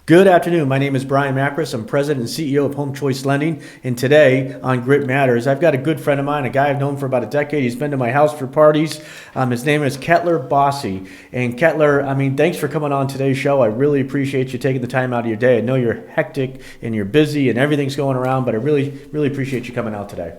Good afternoon. My name is Brian Makris. I'm president and CEO of Home Choice Lending. And today on Grit Matters, I've got a good friend of mine, a guy I've known for about a decade. He's been to my house for parties. His name is Ketler Bosse. And Ketler, thanks for coming on today's show. I really appreciate you taking the time out of your day. I know you're hectic and you're busy and everything's going around, but I really appreciate you coming out today.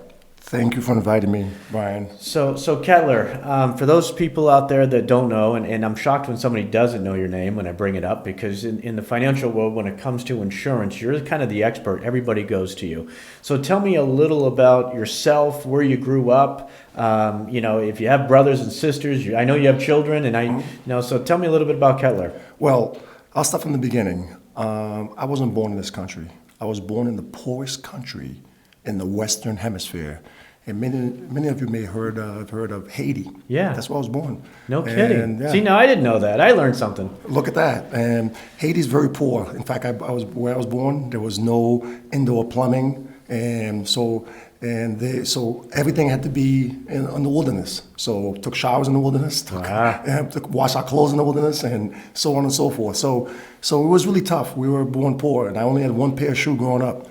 Thank you for inviting me, Brian. So Ketler, for those people out there that don't know, and I'm shocked when somebody doesn't know your name when I bring it up, because in the financial world, when it comes to insurance, you're kind of the expert. Everybody goes to you. So tell me a little about yourself, where you grew up. If you have brothers and sisters, I know you have children, and so tell me a little bit about Ketler. Well, I'll start from the beginning. I wasn't born in this country. I was born in the poorest country in the Western Hemisphere. And many of you may have heard of Haiti. Yeah. That's where I was born. No kidding. And, yeah. See, now I didn't know that. I learned something. Look at that. And Haiti's very poor. In fact, where I was born, there was no indoor plumbing. And so everything had to be in the wilderness. So took showers in the wilderness, took wash our clothes in the wilderness, and so on and so forth. So it was really tough. We were born poor, and I only had one pair of shoes growing up.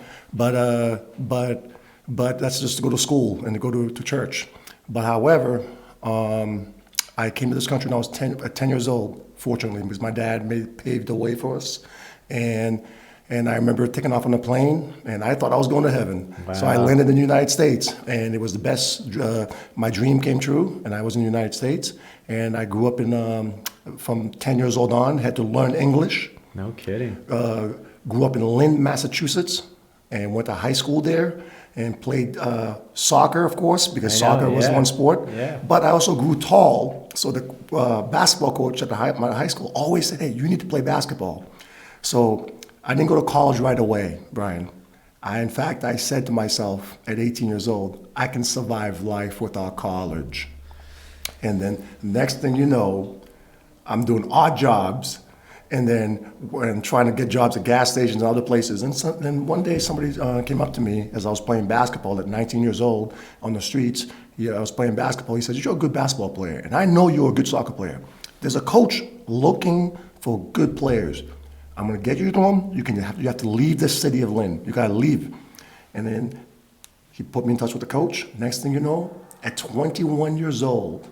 But that's just to go to school and to go to church. But however, I came to this country when I was 10 years old, fortunately, because my dad paved the way for us. And I remember taking off on a plane, and I thought I was going to heaven. Wow. So I landed in the United States, and it was the best. My dream came true, and I was in the United States. And I grew up from 10 years old on, had to learn English. No kidding. Grew up in Lynn, Massachusetts, and went to high school there. And played soccer, of course, because soccer was one sport. Yeah. But I also grew tall. So the basketball coach at my high school always said, hey, you need to play basketball. So I didn't go to college right away, Brian. In fact, I said to myself at 18 years old, I can survive life without college. And then next thing you know, I'm doing odd jobs. And then trying to get jobs at gas stations and other places. And then one day somebody came up to me as I was playing basketball at 19 years old on the streets. I was playing basketball. He said, you're a good basketball player. And I know you're a good soccer player. There's a coach looking for good players. I'm going to get you to him. You have to leave the city of Lynn. You got to leave. And then he put me in touch with the coach. Next thing you know, at 21 years old,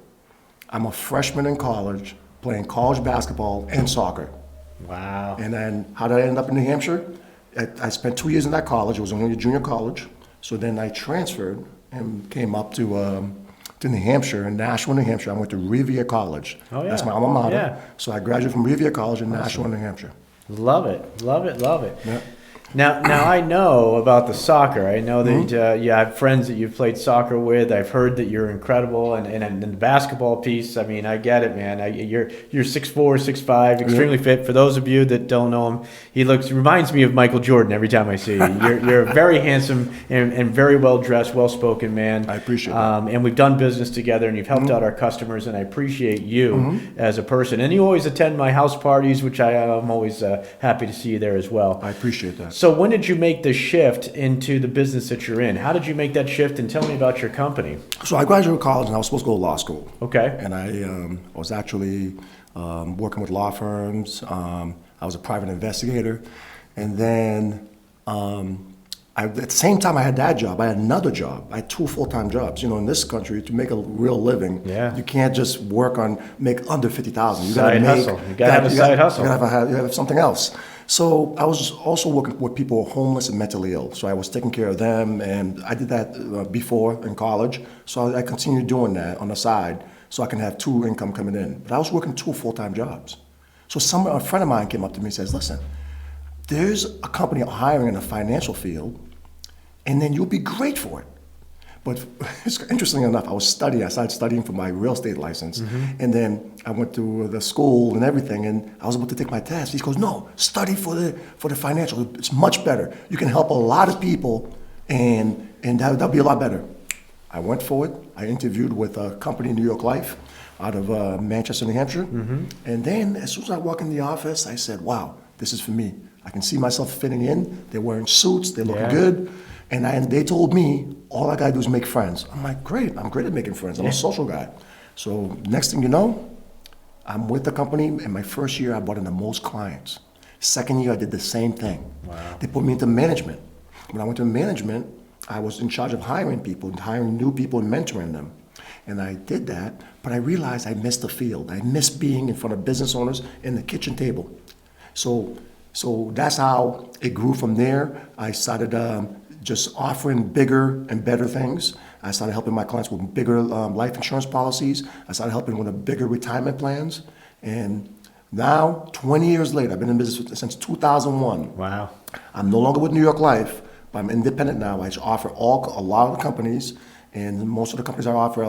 I'm a freshman in college playing college basketball and soccer. Wow. And then how did I end up in New Hampshire? I spent 2 years in that college. It was only a junior college. So then I transferred and came up to New Hampshire, in Nashua, New Hampshire. I went to Revere College. Oh, yeah. That's my alma mater. Yeah. So I graduated from Revere College in Nashua, New Hampshire. Love it. Love it. Love it. Yeah. Now I know about the soccer. I know that you have friends that you've played soccer with. I've heard that you're incredible, and the basketball piece. I get it, man. You're 6'4", 6'5", extremely fit. For those of you that don't know him, he reminds me of Michael Jordan every time I see you. You're a very handsome and very well dressed, well spoken man. I appreciate that. And we've done business together, and you've helped out our customers, and I appreciate you as a person. And you always attend my house parties, which I'm always happy to see you there as well. I appreciate that. So when did you make the shift into the business that you're in? How did you make that shift? And tell me about your company. So I graduated college and I was supposed to go to law school. Okay. And I was actually working with law firms. I was a private investigator. And then at the same time I had that job, I had another job. I had 2 full-time jobs. In this country, to make a real living, you can't just make under $50,000. You Side hustle. You got to have a side hustle. You got to have something else. So I was also working with people who are homeless and mentally ill. So I was taking care of them, and I did that before in college. So I continued doing that on the side so I can have 2 income coming in. But I was working 2 full-time jobs. So a friend of mine came up to me and says, listen, there's a company hiring in the financial field, and then you'll be great for it. But it's interesting enough, I started studying for my real estate license. And then I went to the school and everything, and I was about to take my test. He goes, no, study for the financial. It's much better. You can help a lot of people, and that'll be a lot better. I went for it. I interviewed with a company, New York Life, out of Manchester, New Hampshire. And then as soon as I walked in the office, I said, wow, this is for me. I can see myself fitting in. They're wearing suits. They're looking good. And they told me, all I got to do is make friends. I'm like, great. I'm great at making friends. I'm a social guy. So next thing you know, I'm with the company. In my first year, I brought in the most clients. Second year, I did the same thing. Wow. They put me into management. When I went to management, I was in charge of hiring people, hiring new people and mentoring them. And I did that, but I realized I missed the field. I missed being in front of business owners in the kitchen table. So that's how it grew from there. I started just offering bigger and better things. I started helping my clients with bigger life insurance policies. I started helping with the bigger retirement plans. And now, 20 years later, I've been in business since 2001. Wow. I'm no longer with New York Life, but I'm independent now. I offer a lot of the companies, and most of the companies I offer,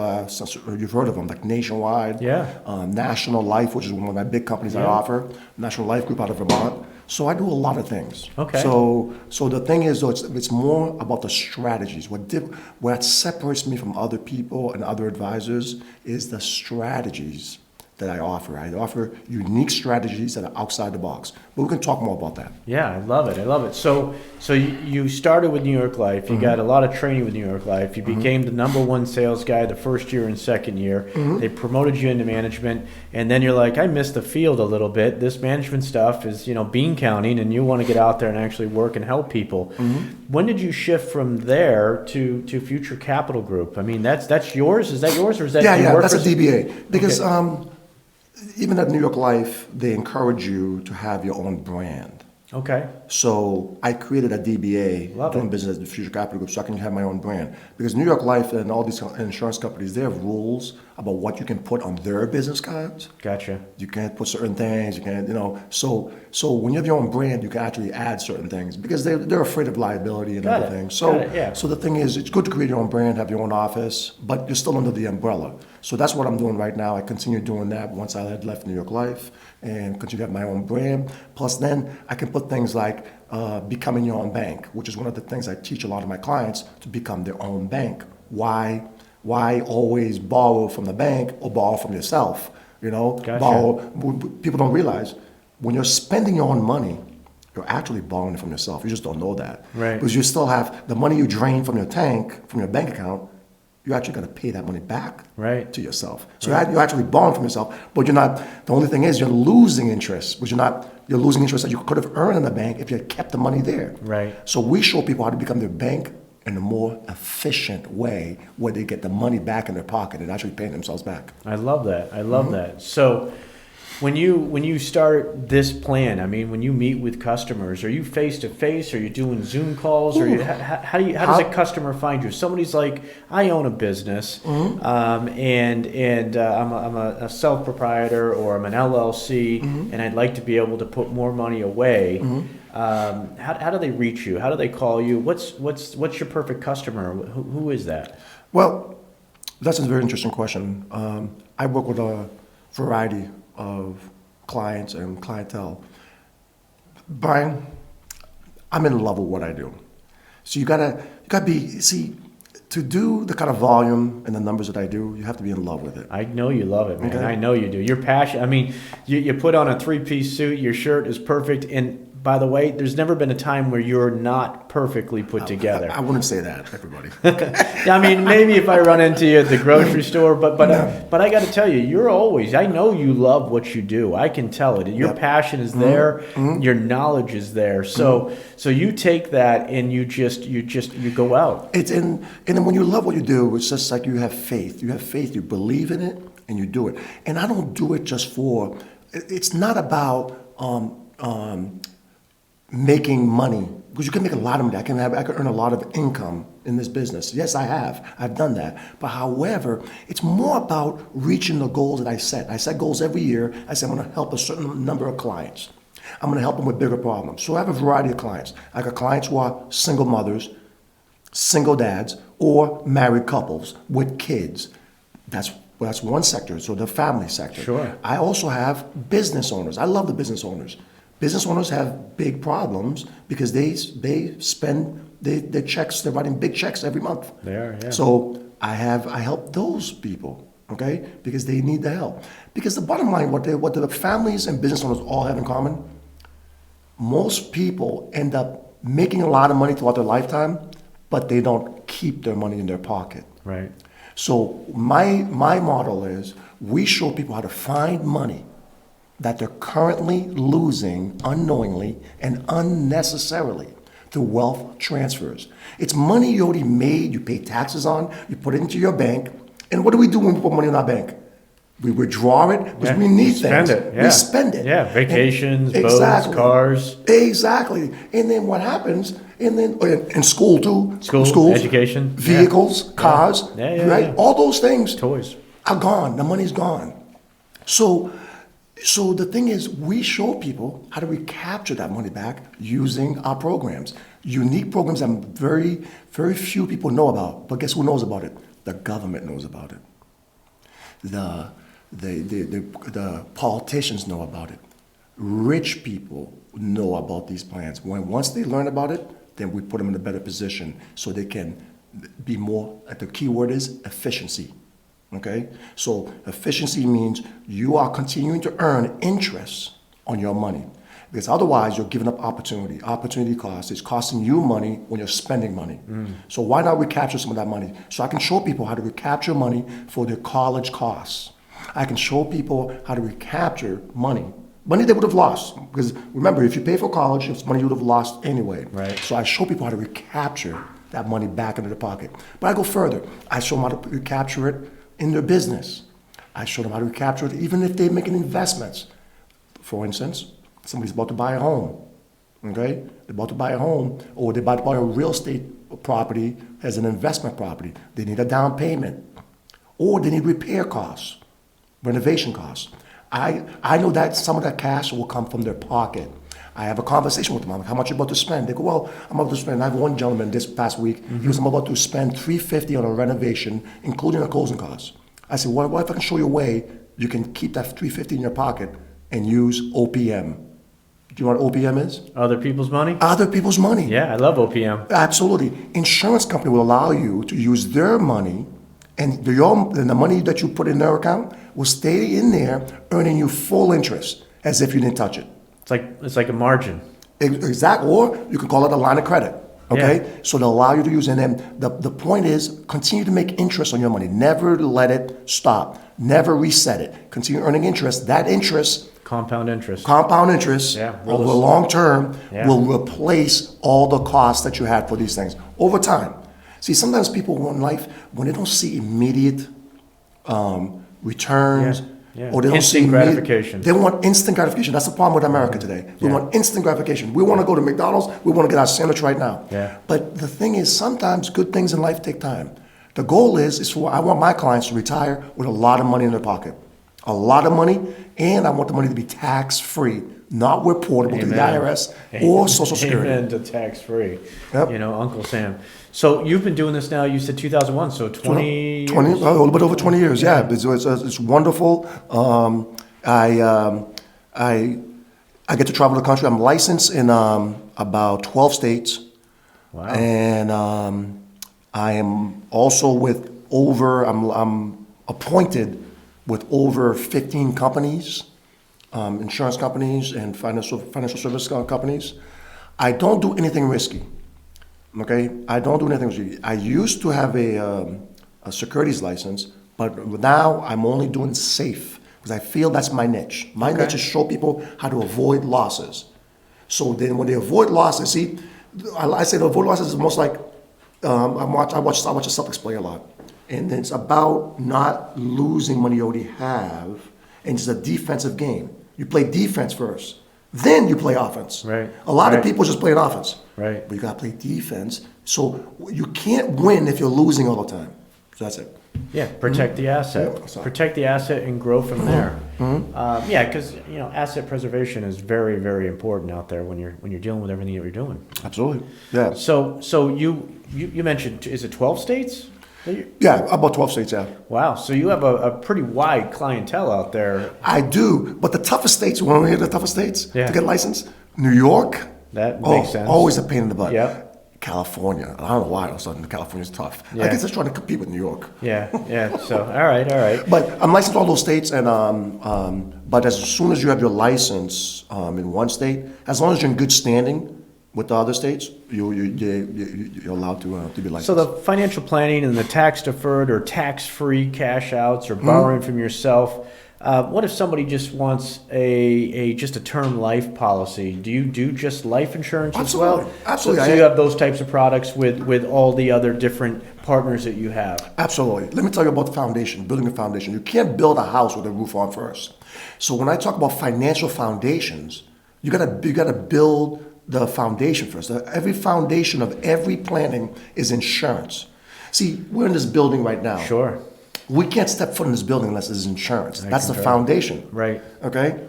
you've heard of them, like Nationwide, National Life, which is one of my big companies I offer, National Life Group out of Vermont. So I do a lot of things. Okay. So the thing is, though, it's more about the strategies. What separates me from other people and other advisors is the strategies that I offer. I offer unique strategies that are outside the box. But we can talk more about that. Yeah, I love it. I love it. So you started with New York Life. You got a lot of training with New York Life. You became the #1 sales guy the first year and second year. They promoted you into management, and then you're like, I missed the field a little bit. This management stuff is, bean counting, and you want to get out there and actually work and help people. When did you shift from there to Future Capital Group? I mean, that's yours. Is that yours, or is that that's a DBA because. Even at New York Life, they encourage you to have your own brand. Okay. So I created a DBA doing business at the Future Capital Group so I can have my own brand. Because New York Life and all these insurance companies, they have rules about what you can put on their business cards. Gotcha. You can't put certain things, you can't, So when you have your own brand, you can actually add certain things because they're afraid of liability and other things. So the thing is, it's good to create your own brand, have your own office, but you're still under the umbrella. So that's what I'm doing right now. I continue doing that once I had left New York Life and continue to have my own brand. Plus then I can put things like becoming your own bank, which is one of the things I teach a lot of my clients to become their own bank. Why always borrow from the bank or borrow from yourself? Gotcha. People don't realize when you're spending your own money, you're actually borrowing it from yourself. You just don't know that. Right. Because you still have the money you drain from your tank, from your bank account, you're actually going to pay that money back to yourself. So you're actually borrowing from yourself, but you're not, the only thing is you're losing interest, but you're losing interest that you could have earned in the bank if you had kept the money there. Right. So we show people how to become their bank in a more efficient way where they get the money back in their pocket and actually paying themselves back. I love that. I love that. So when you start this plan, I mean, when you meet with customers, are you face to face? Are you doing Zoom calls? Or how does a customer find you? Somebody's like, I own a business, and I'm a self proprietor, or I'm an LLC, and I'd like to be able to put more money away. How do they reach you? How do they call you? What's your perfect customer? Who is that? Well, that's a very interesting question. I work with a variety of clients and clientele. Brian, I'm in love with what I do. So you gotta to do the kind of volume and the numbers that I do, you have to be in love with it. I know you love it, man. Okay. I know you do. You're passionate. I mean, you put on a 3-piece suit, your shirt is perfect, and by the way, there's never been a time where you're not perfectly put together. I wouldn't say that, everybody. I mean, maybe if I run into you at the grocery store, but I got to tell you, you're always. I know you love what you do. I can tell it. Your passion is there. Your knowledge is there. So you take that and you go out. And then when you love what you do, it's just like you have faith. You have faith. You believe in it, and you do it. And I don't do it just for. It's not about. Making money, because you can make a lot of money. I can earn a lot of income in this business. Yes, I've done that. But however, it's more about reaching the goals that I set. I set goals every year. I said I'm going to help a certain number of clients. I'm going to help them with bigger problems. So I have a variety of clients. I got clients who are single mothers, single dads, or married couples with kids. That's one sector, so the family sector. Sure. I also have business owners. I love the business owners. Business owners have big problems because they spend their checks. They're writing big checks every month. They are, yeah. So I help those people, okay, because they need the help. Because the bottom line, what the families and business owners all have in common, most people end up making a lot of money throughout their lifetime, but they don't keep their money in their pocket. Right. So my model is we show people how to find money that they're currently losing unknowingly and unnecessarily through wealth transfers. It's money you already made, you pay taxes on, you put it into your bank. And what do we do when we put money in our bank? We withdraw it because we need spend things. it. Yeah. We spend it. Yeah, vacations, And- boats, exactly. cars. Exactly. And then what happens, and then in school too. School, education. Vehicles, cars, Yeah, right? yeah. All those things Toys. are gone. The money's gone. So the thing is, we show people how to recapture that money back using our programs. Unique programs that very, very few people know about. But guess who knows about it? The government knows about it. The politicians know about it. Rich people know about these plans. Once they learn about it, then we put them in a better position so they can be more, the key word is efficiency. Okay? So efficiency means you are continuing to earn interest on your money. Because otherwise you're giving up opportunity. Opportunity cost is costing you money when you're spending money. So why not recapture some of that money? So I can show people how to recapture money for their college costs. I can show people how to recapture money they would have lost. Because remember, if you pay for college, it's money you would have lost anyway. Right. So I show people how to recapture that money back into their pocket. But I go further. I show them how to recapture it in their business. I show them how to recapture it even if they're making investments. For instance, somebody's about to buy a home. Okay? They're about to buy a home, or they're about to buy a real estate property as an investment property. They need a down payment. Or they need repair costs, renovation costs. I know that some of that cash will come from their pocket. I have a conversation with them. I'm like, how much are you about to spend? They go, well, I'm about to spend. I have one gentleman this past week. He was about to spend $350 on a renovation, including the closing costs. I said, what if I can show you a way you can keep that $350 in your pocket and use OPM? Do you know what OPM is? Other people's money? Other people's money. Yeah, I love OPM. Absolutely. Insurance company will allow you to use their money, and the money that you put in their account will stay in there, earning you full interest as if you didn't touch it. It's like a margin. Exactly. Or you can call it a line of credit. Okay? Yeah. So they'll allow you to use it. And then the point is, continue to make interest on your money. Never let it stop. Never reset it. Continue earning interest. That interest, Compound interest. yeah, over the long term, will replace all the costs that you had for these things over time. See, sometimes people in life, when they don't see immediate returns, or they don't see Instant gratification. they want instant gratification. That's the problem with America today. We want instant gratification. We want to go to McDonald's. We want to get our sandwich right now. Yeah. But the thing is, sometimes good things in life take time. The goal is for I want my clients to retire with a lot of money in their pocket, a lot of money, and I want the money to be tax-free, not reportable to the IRS or Social Security. Amen to tax-free. Yep. You know, Uncle Sam. So you've been doing this now, you said 2001, so 20 20, a little bit over 20 years, yeah. It's wonderful. I get to travel the country. I'm licensed in about 12 states. Wow. And I am also I'm appointed with over 15 companies, insurance companies and financial service companies. I don't do anything risky. Okay, I don't do anything risky. I used to have a securities license, but now I'm only doing safe because I feel that's my niche. My niche is show people how to avoid losses. So then when they avoid losses, see, I say to avoid losses is almost like I watch the Celtics play a lot. And it's about not losing money you already have, and it's a defensive game. You play defense first, then you play offense. Right. A lot of people just play offense. Right. But you gotta play defense. So you can't win if you're losing all the time. So that's it. Yeah, protect the asset. Yeah, sorry. Protect the asset and grow from there. Yeah, because asset preservation is very, very important out there when you're dealing with everything that you're doing. Absolutely. Yeah. So you mentioned, is it 12 states? Yeah, about 12 states, yeah. Wow, so you have a pretty wide clientele out there. I do, but the toughest states, you want to hear the toughest states Yeah. to get licensed? New York. That makes sense. Always a pain in the butt. Yep. California. I don't know why all of a sudden California's tough. Yeah. I guess it's trying to compete with New York. Yeah. So, all right. But I'm licensed in all those states, and but as soon as you have your license in one state, as long as you're in good standing with the other states, you're allowed to be licensed. So the financial planning and the tax deferred or tax free cash outs or borrowing from yourself, What if somebody just wants just a term life policy? Do you do just life insurance as well? Absolutely. So you have those types of products with all the other different partners that you have. Absolutely. Let me tell you about the foundation, building a foundation. You can't build a house with a roof on first. So when I talk about financial foundations, you gotta build the foundation first. Every foundation of every planning is insurance. See, we're in this building right now. Sure. We can't step foot in this building unless there's insurance. That's the foundation. Right. Okay?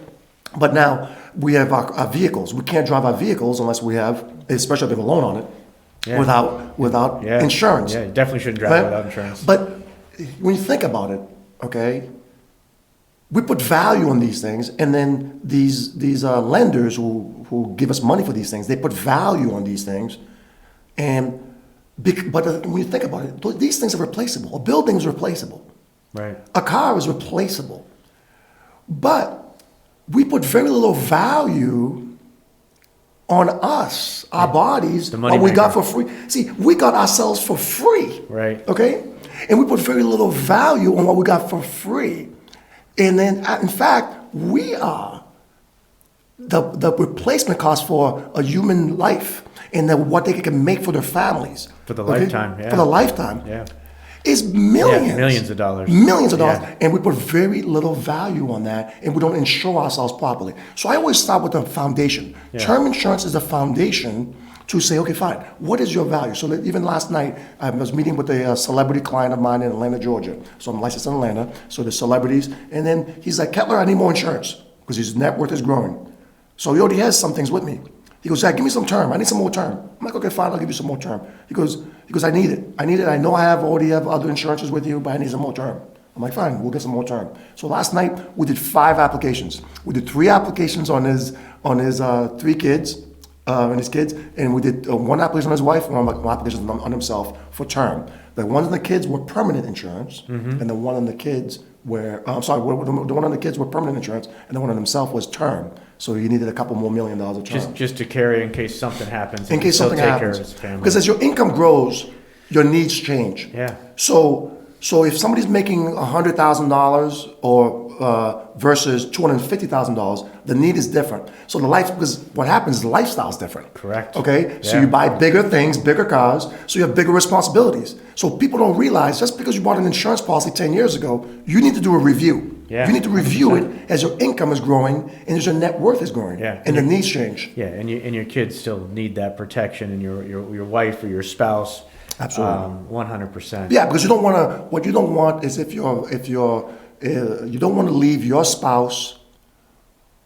But now we have our vehicles. We can't drive our vehicles unless we have, especially if we have a loan on it, without insurance. Yeah, you definitely shouldn't drive without insurance. But when you think about it, okay, we put value on these things, and then these lenders who give us money for these things, they put value on these things, but when you think about it, these things are replaceable. A building is replaceable. Right. A car is replaceable. But we put very little value on us, our bodies, The money what we got maker. for free. See, we got ourselves for free. Right. Okay? And we put very little value on what we got for free. And then, in fact, we are the replacement cost for a human life and then what they can make for their families. For the lifetime, yeah. For the lifetime. Yeah. Is millions. Yeah, millions of dollars. Millions of dollars. Yeah. And we put very little value on that, and we don't insure ourselves properly. So I always start with the foundation. Yeah. Term insurance is the foundation to say, okay, fine, what is your value? So even last night, I was meeting with a celebrity client of mine in Atlanta, Georgia. So I'm licensed in Atlanta, so the celebrities. And then he's like, Ketler, I need more insurance because his net worth is growing. So he already has some things with me. He goes, Zach, give me some term. I need some more term. I'm like, okay, fine, I'll give you some more term. He goes, I need it. I know I already have other insurances with you, but I need some more term. I'm like, fine, we'll get some more term. So last night we did 5 applications. We did 3 applications on his 3 kids, and his kids, and we did 1 application on his wife, and 1 application on himself for term. The ones on the kids were permanent insurance, and the one on the kids were, the one on the kids were permanent insurance, and the one on himself was term. So he needed a couple more $1 million of term. Just to carry in case something happens. In case something happens. His family. Because as your income grows, your needs change. Yeah. So if somebody's making $100,000 or versus $250,000, the need is different. So because what happens is the lifestyle is different. Correct. Okay. So Yeah. you buy bigger things, bigger cars, so you have bigger responsibilities. So people don't realize just because you bought an insurance policy 10 years ago, you need to do a review. Yeah, You need to review 100%. it as your income is growing and as your net worth is growing. Yeah. And the needs change. Yeah, and your kids still need that protection, and your wife or your spouse. Absolutely. 100%. Yeah, because you don't want to. What you don't want is you don't want to leave your spouse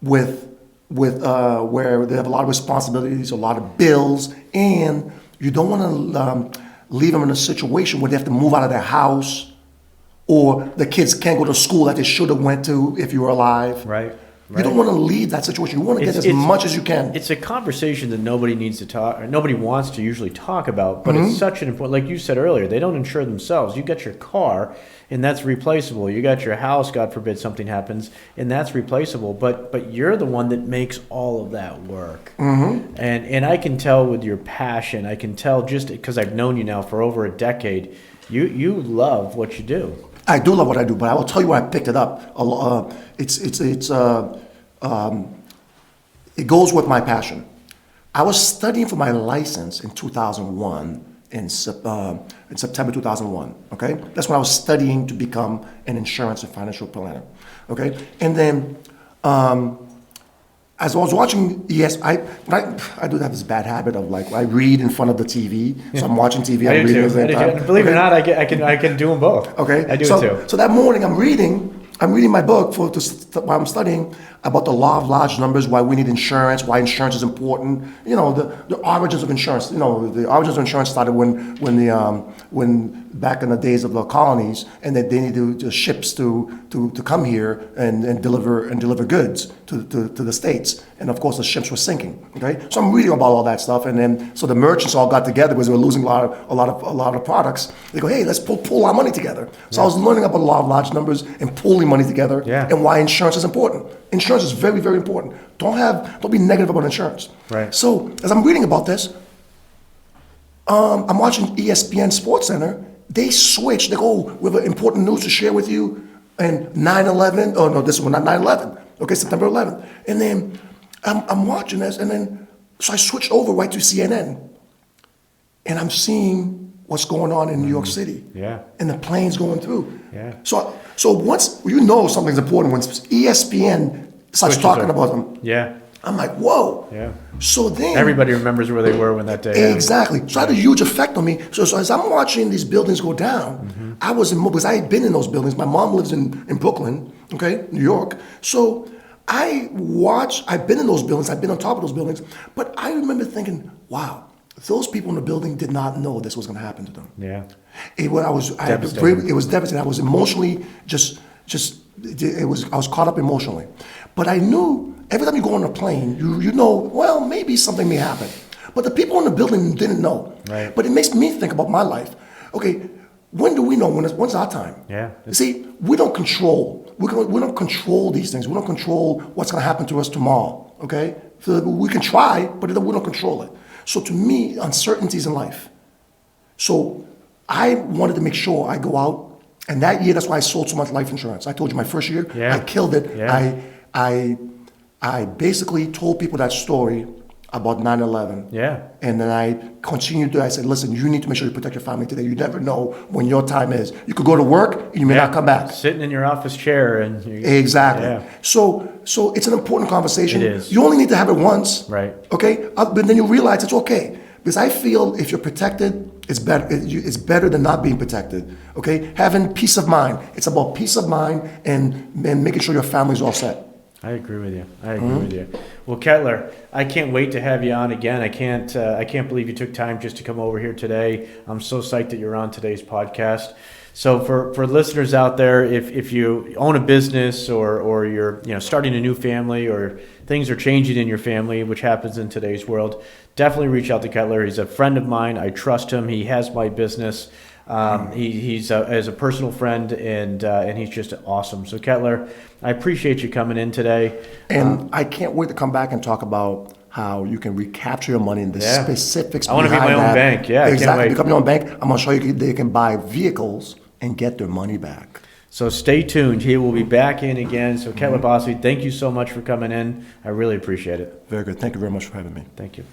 with where they have a lot of responsibilities, a lot of bills, and you don't want to leave them in a situation where they have to move out of their house, or the kids can't go to school that they should have went to if you were alive. Right. You don't want to leave that situation. You want to get as much as you can. It's a conversation that nobody needs to talk, or nobody wants to usually talk about, but it's such an important, like you said earlier, they don't insure themselves. You got your car, and that's replaceable. You got your house, God forbid something happens, and that's replaceable. But you're the one that makes all of that work. And I can tell with your passion, I can tell just because I've known you now for over a decade, you love what you do. I do love what I do, but I will tell you where I picked it up. It goes with my passion. I was studying for my license in 2001, in September 2001. Okay, that's when I was studying to become an insurance and financial planner. Okay, and then as I was watching I do have this bad habit of I read in front of the TV. So I'm watching TV. I I'm do reading too. at the same time. Believe it or Okay? not, I can do them both. Okay, I do so, it too. So that morning I'm reading my book while I'm studying about the law of large numbers, why we need insurance, why insurance is important. You know, the origins of insurance. You know, the origins of insurance started when back in the days of the colonies, and that they needed ships to come here and deliver goods to the states. And of course, the ships were sinking. Okay, so I'm reading about all that stuff, and then so the merchants all got together because they were losing a lot of products. They go, hey, let's pool our money together. So I was learning about the law of large numbers and pooling money together, and why insurance is important. Insurance is very, very important. Don't be negative about insurance. Right. So as I'm reading about this, I'm watching ESPN Sports Center. They switch. They go, we have important news to share with you. and 9/11. Oh no, this one not 9/11. Okay, September 11th. And then I'm watching this, and then so I switched over right to CNN, and I'm seeing what's going on in New York City. Yeah. And the planes going through. Yeah. So once you know something's important, when ESPN starts Switches talking over. about them, Yeah. I'm like, whoa. Yeah. So then Everybody remembers where they were when that day happened. exactly. So it had a huge effect on me. So as I'm watching these buildings go down, I was in because I had been in those buildings. My mom lives in Brooklyn, okay, New York. So I've been in those buildings, I've been on top of those buildings, but I remember thinking, wow, those people in the building did not know this was going to happen to them. Yeah. It was devastating. I was emotionally I was caught up emotionally. But I knew every time you go on a plane, you know, well, maybe something may happen. But the people in the building didn't know. Right. But it makes me think about my life. Okay, when do we know when's our time? Yeah. You see, we don't control. We don't control these things. We don't control what's going to happen to us tomorrow. Okay, so we can try, but we don't control it. So to me, uncertainties in life. So I wanted to make sure I go out. And that year, that's why I sold so much life insurance. I told you my first year, Yeah. I killed it. Yeah. I basically told people that story about 9/11. Yeah. And then I continued to, I said, listen, you need to make sure you protect your family today. You never know when your time is. You could go to work and you may not come back. Sitting in your office chair and Exactly. Yeah. So it's an important conversation. It is. You only need to have it once. Right. Okay? But then you realize it's okay. Because I feel if you're protected, it's better than not being protected. Okay? Having peace of mind. It's about peace of mind and making sure your family's all set. I agree with you. I agree with you. Well, Ketler, I can't wait to have you on again. I can't believe you took time just to come over here today. I'm so psyched that you're on today's podcast. So for listeners out there, if you own a business or you're starting a new family or things are changing in your family, which happens in today's world, definitely reach out to Ketler. He's a friend of mine. I trust him. He has my business. He's as a personal friend and he's just awesome. So Ketler, I appreciate you coming in today. And I can't wait to come back and talk about how you can recapture your money and the specifics I want to be behind my own that. bank. Yeah, I exactly. can't wait. Become your own bank. I'm going to show you they can buy vehicles and get their money back. So stay tuned. He will be back in again. So Ketler Bosse, thank you so much for coming in. I really appreciate it. Very good. Thank you very much for having me. Thank you.